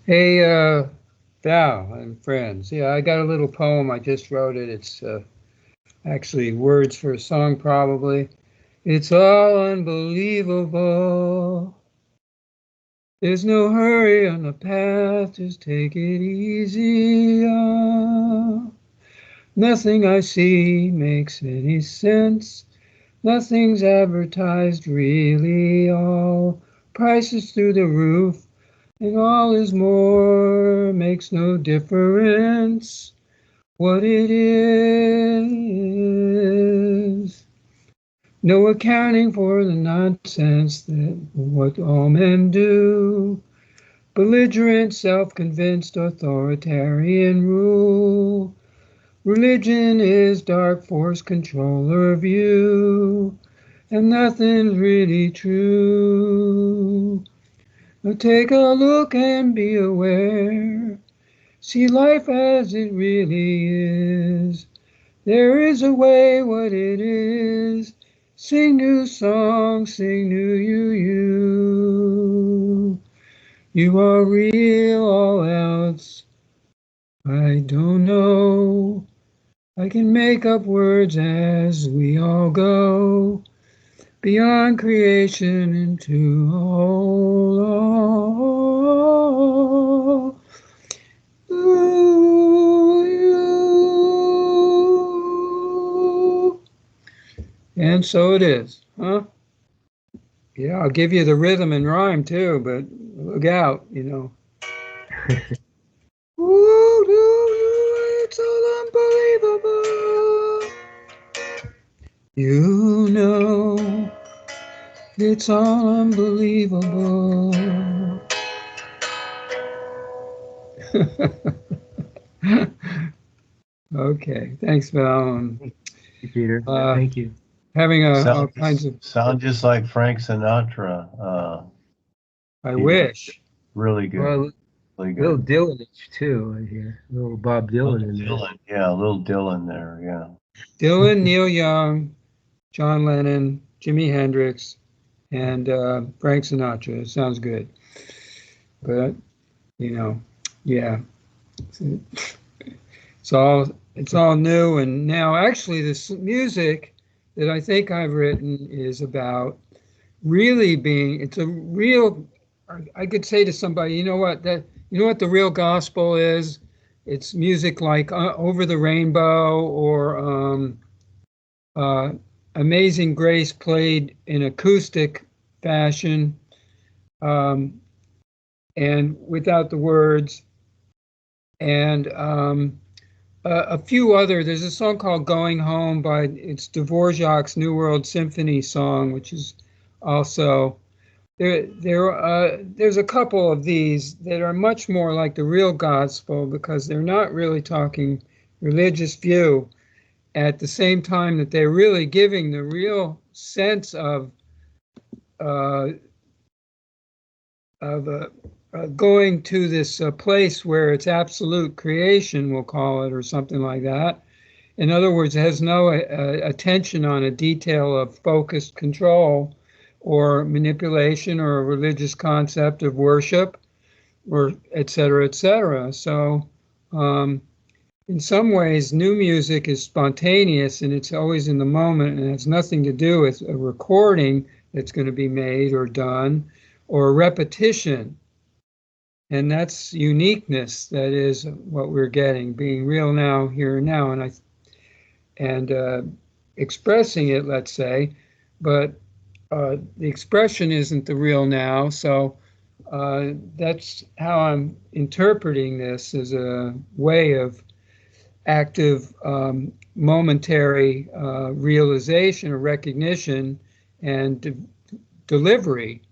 Hey, Val and friends. Yeah, I got a little poem. I just wrote it. It's actually words for a song, probably. It's all unbelievable. There's no hurry on the path. Just take it easy. Nothing I see makes any sense. Nothing's advertised really. All prices through the roof. And all is more, makes no difference what it is. No accounting for the nonsense that what all men do. Belligerent, self-convinced, authoritarian rule. Religion is dark force controller of you, and nothing's really true. Now take a look and be aware. See life as it really is. There is a way what it is. Sing new songs, sing new you. You are real, all else I don't know. I can make up words as we all go. Beyond creation into a whole. And so it is, huh? Yeah, I'll give you the rhythm and rhyme too, but look out, you know. It's all unbelievable. You know, it's all unbelievable. Okay, thanks, Val. Thank you, Peter. Thank you. Having all kinds of sound just like Frank Sinatra. I wish. Really good. Well, really good. Little Dylan-ish too, I hear. A little Bob Dylan in there. Yeah, a little Dylan there, yeah. Dylan, Neil Young, John Lennon, Jimi Hendrix, and Frank Sinatra. It sounds good. But, you know, yeah. It's all new, and now actually this music that I think I've written is about really being, it's a real, I could say to somebody, you know what the real gospel is? It's music like Over the Rainbow or Amazing Grace played in acoustic fashion and without the words, and a few other. There's a song called Going Home it's Dvorak's New World Symphony song, which is also there's a couple of these that are much more like the real gospel because they're not really talking religious view at the same time that they're really giving the real sense of going to this place where it's absolute creation, we'll call it, or something like that. In other words, it has no attention on a detail of focused control or manipulation or a religious concept of worship, or et cetera, et cetera. So in some ways, new music is spontaneous and it's always in the moment and has nothing to do with a recording that's going to be made or done or a repetition. And that's uniqueness. That is what we're getting, being real now, here and now, and expressing it, let's say, but the expression isn't the real now. So that's how I'm interpreting this as a way of active, momentary realization or recognition and delivery.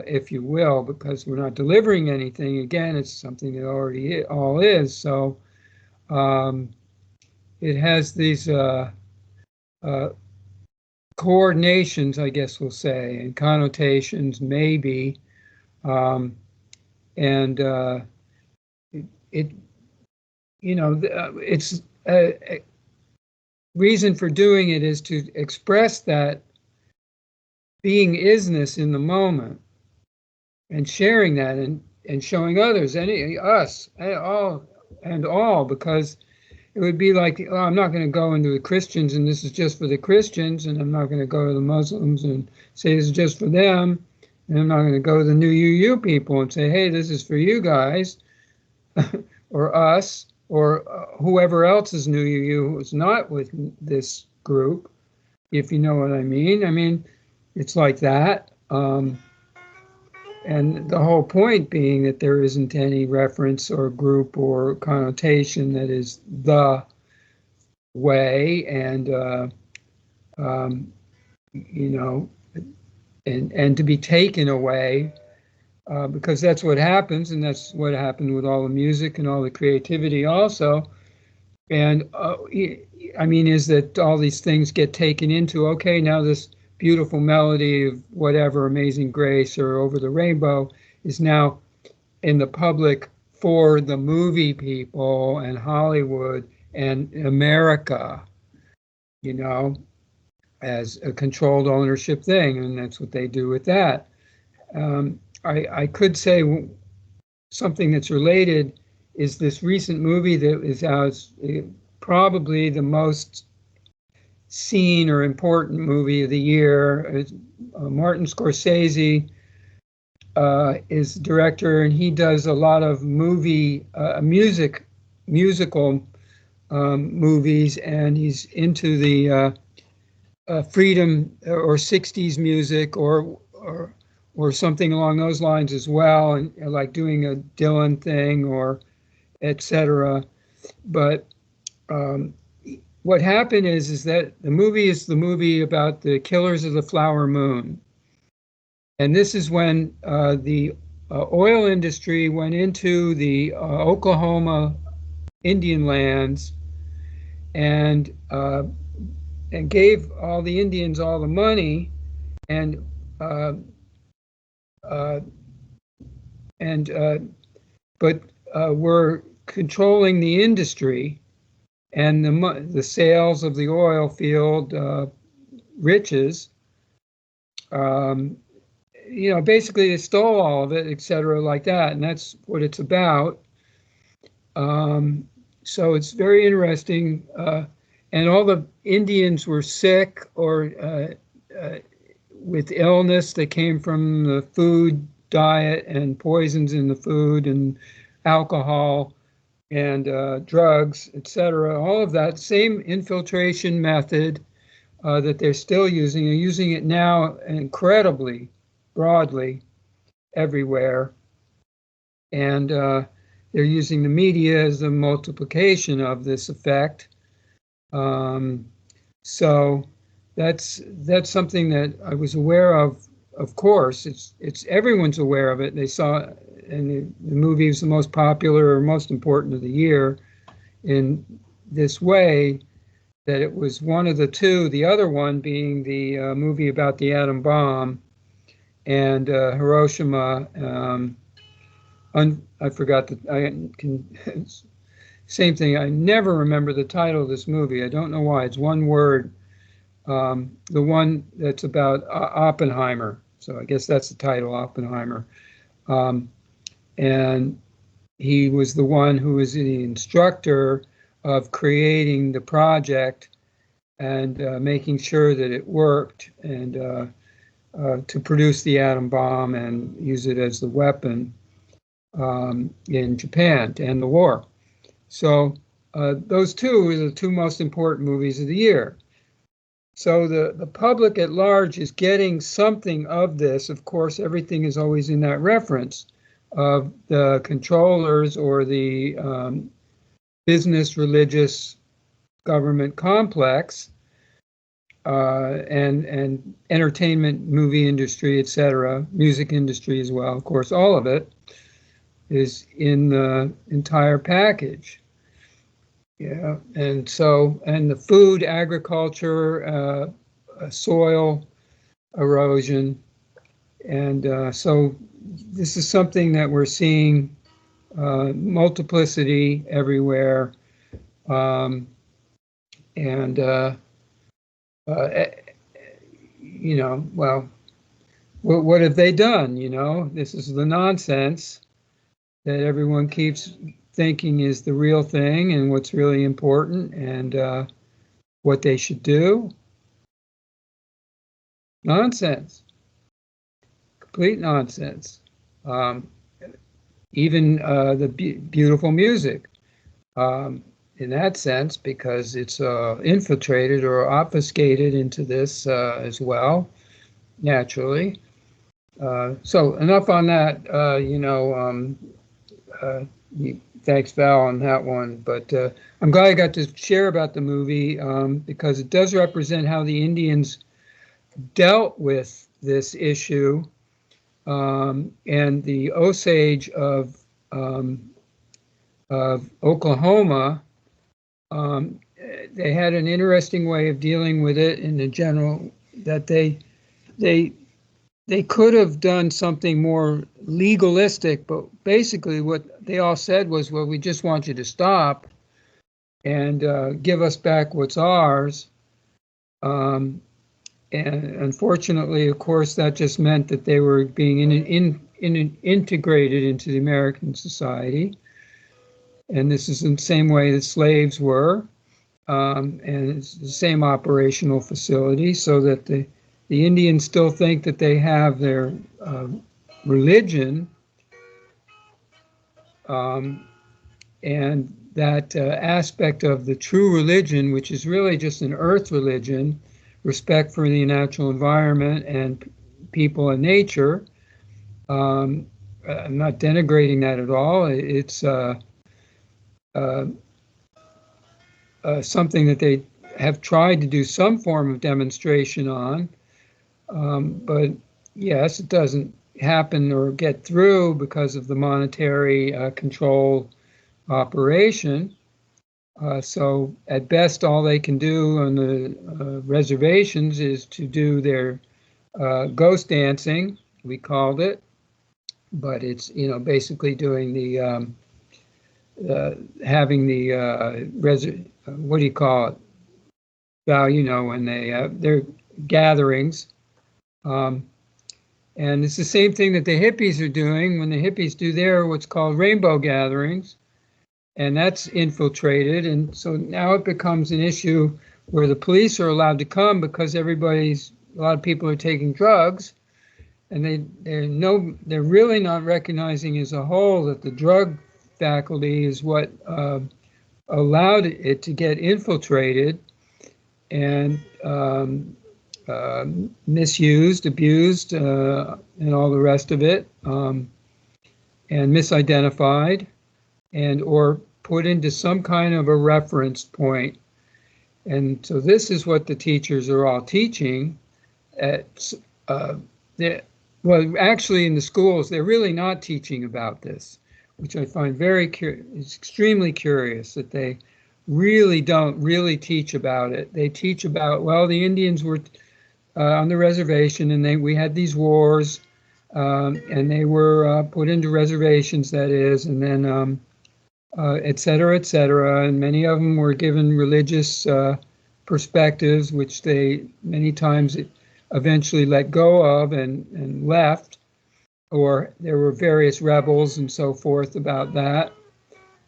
If you will, because we're not delivering anything. Again, it's something that already all is. So it has these coordinations, I guess we'll say, and connotations, maybe. And it's a reason for doing it is to express that being isness in the moment and sharing that. And and showing others, us, all, because it would be like, oh, I'm not going to go into the Christians and this is just for the Christians, and I'm not going to go to the Muslims and say this is just for them, and I'm not going to go to the new UU people and say, hey, this is for you guys, or us, or whoever else is new UU who's not with this group, if you know what I mean. I mean, it's like that. And the whole point being that there isn't any reference or group or connotation that is the way, and you know, and to be taken away, because that's what happens, and that's what happened with all the music and all the creativity also. And I mean, is that all these things get taken into, okay, now this beautiful melody of whatever, Amazing Grace or Over the Rainbow, is now in the public for the movie people and Hollywood and America, you know, as a controlled ownership thing, and that's what they do with that. I could say something that's related is this recent movie that is out, probably the most seen or important movie of the year. Martin Scorsese is director, and he does a lot of musical movies, and he's into the freedom or 60s music or something along those lines as well, and like doing a Dylan thing or etc. But what happened is that the movie is the movie about the killers of the Flower Moon. And this is when the oil industry went into the Oklahoma Indian lands and gave all the Indians all the money, and were controlling the industry and the sales of the oil field riches. You know, basically they stole all of it, etc., like that, and that's what it's about. So it's very interesting, and all the Indians were sick or with illness that came from the food diet and poisons in the food and alcohol and drugs, etc. All of that same infiltration method that they're still using. They're using it now incredibly broadly everywhere. And they're using the media as a multiplication of this effect. So that's something that I was aware of. Of course, it's everyone's aware of it. They saw, and the movie was the most popular or most important of the year in this way, that it was one of the two, the other one being the movie about the atom bomb and Hiroshima. I forgot same thing. I never remember the title of this movie. I don't know why. It's one word. The one that's about Oppenheimer. So I guess that's the title, Oppenheimer. And he was the one who was the instructor of creating the project and making sure that it worked, and to produce the atom bomb and use it as the weapon in Japan to end the war. So those two are the two most important movies of the year. So the public at large is getting something of this. Of course, everything is always in that reference of the controllers or the business, religious, government complex, and entertainment, movie industry, etc., music industry as well. Of course, all of it is in the entire package. Yeah, and so, and the food, agriculture, soil erosion, and so this is something that we're seeing multiplicity everywhere, and you know, well, what have they done? You know, this is the nonsense, that everyone keeps thinking is the real thing and what's really important and what they should do. Nonsense. Complete nonsense. Even the beautiful music, in that sense, because it's infiltrated or obfuscated into this as well, naturally. So enough on that, thanks Val on that one, but I'm glad I got to share about the movie because it does represent how the Indians dealt with this issue, and the Osage of Oklahoma, they had an interesting way of dealing with it in the general, that they could have done something more legalistic, but basically what they all said was, well, we just want you to stop and give us back what's ours. And unfortunately, of course, that just meant that they were being integrated into the American society. And this is in the same way that slaves were, and it's the same operational facility, so that the Indians still think that they have their religion, and that aspect of the true religion, which is really just an earth religion, respect for the natural environment and people and nature. I'm not denigrating that at all. It's something that they have tried to do some form of demonstration on. But yes, it doesn't happen or get through because of the monetary control operation. So at best, all they can do on the reservations is to do their ghost dancing, we called it, but it's, basically doing the having the what do you call it? Val, when they have their gatherings. And it's the same thing that the hippies are doing when the hippies do their what's called rainbow gatherings, and that's infiltrated. And so now it becomes an issue where the police are allowed to come because a lot of people are taking drugs, and they're really not recognizing as a whole that the drug faculty is what allowed it to get infiltrated and misused, abused, and all the rest of it, and misidentified, and or put into some kind of a reference point. And so this is what the teachers are all teaching. Well, actually in the schools, they're really not teaching about this, which I find it's extremely curious that they really don't teach about it. They teach about, well, the Indians were on the reservation, and we had these wars, and they were put into reservations, that is, and then et cetera, and many of them were given religious perspectives, which they many times eventually let go of and left, or there were various rebels and so forth about that,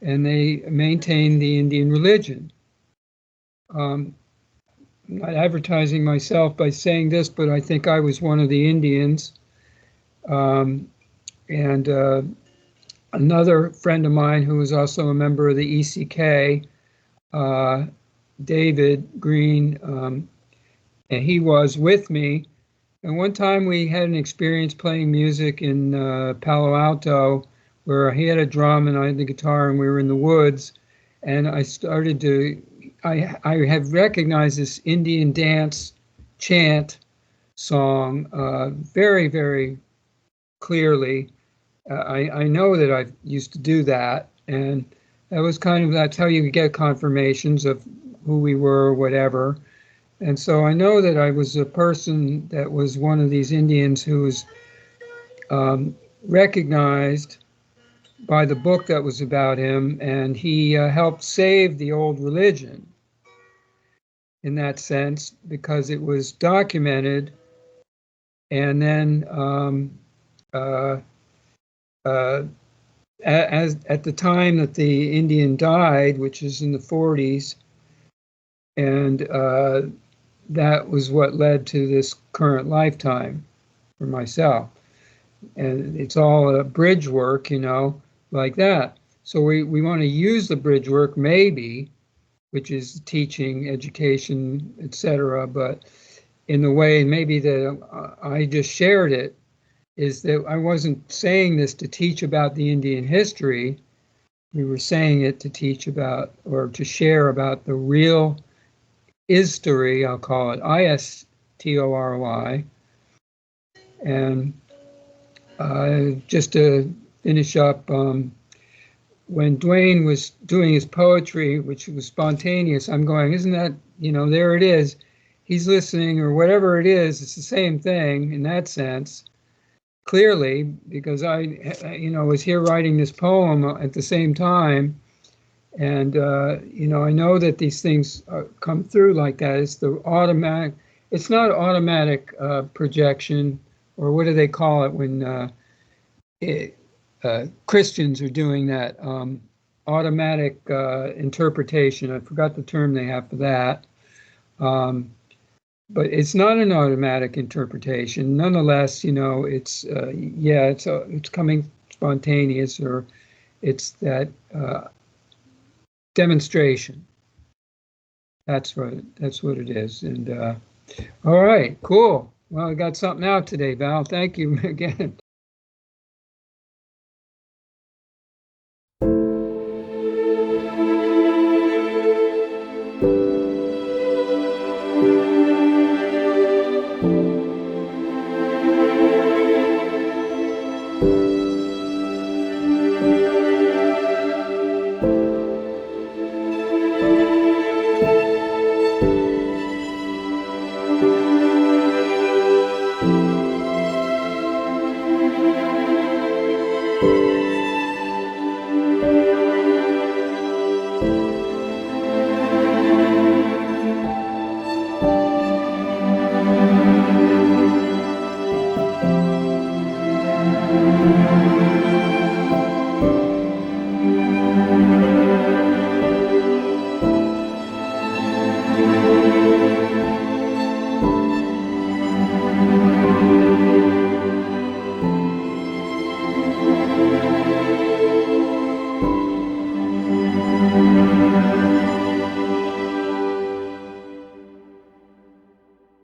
and they maintained the Indian religion. I'm not advertising myself by saying this, but I think I was one of the Indians. And another friend of mine who was also a member of the ECK, David Green, and he was with me. And one time we had an experience playing music in Palo Alto, where he had a drum and I had the guitar, and we were in the woods. And I started to, I have recognized this Indian dance chant song very, very clearly. I know that I used to do that, and that was that's how you get confirmations of who we were or whatever. And so I know that I was a person that was one of these Indians who was recognized by the book that was about him, and he helped save the old religion in that sense, because it was documented, and then as at the time that the Indian died, which is in the 40s, and that was what led to this current lifetime for myself. And it's all bridge work, you know, like that. So we want to use the bridge work, maybe, which is teaching, education, etc. But in the way maybe that I just shared it, is that I wasn't saying this to teach about the Indian history. We were saying it to teach about, or to share about, the real history, I'll call it ISTORY. And just to finish up, when DUANE was doing his poetry, which was spontaneous, I'm going, isn't that, you know, there it is. He's listening, or whatever it is, it's the same thing in that sense, clearly, because I, you know, was here writing this poem at the same time. And, you know, I know that these things come through like that. It's the automatic, it's not automatic projection, or what do they call it when Christians are doing that, automatic interpretation. I forgot the term they have for that. But it's not an automatic interpretation. Nonetheless, you know, it's yeah, it's coming spontaneous, or it's that demonstration. That's what it is. And all right, cool. Well, I got something out today, Val. Thank you again.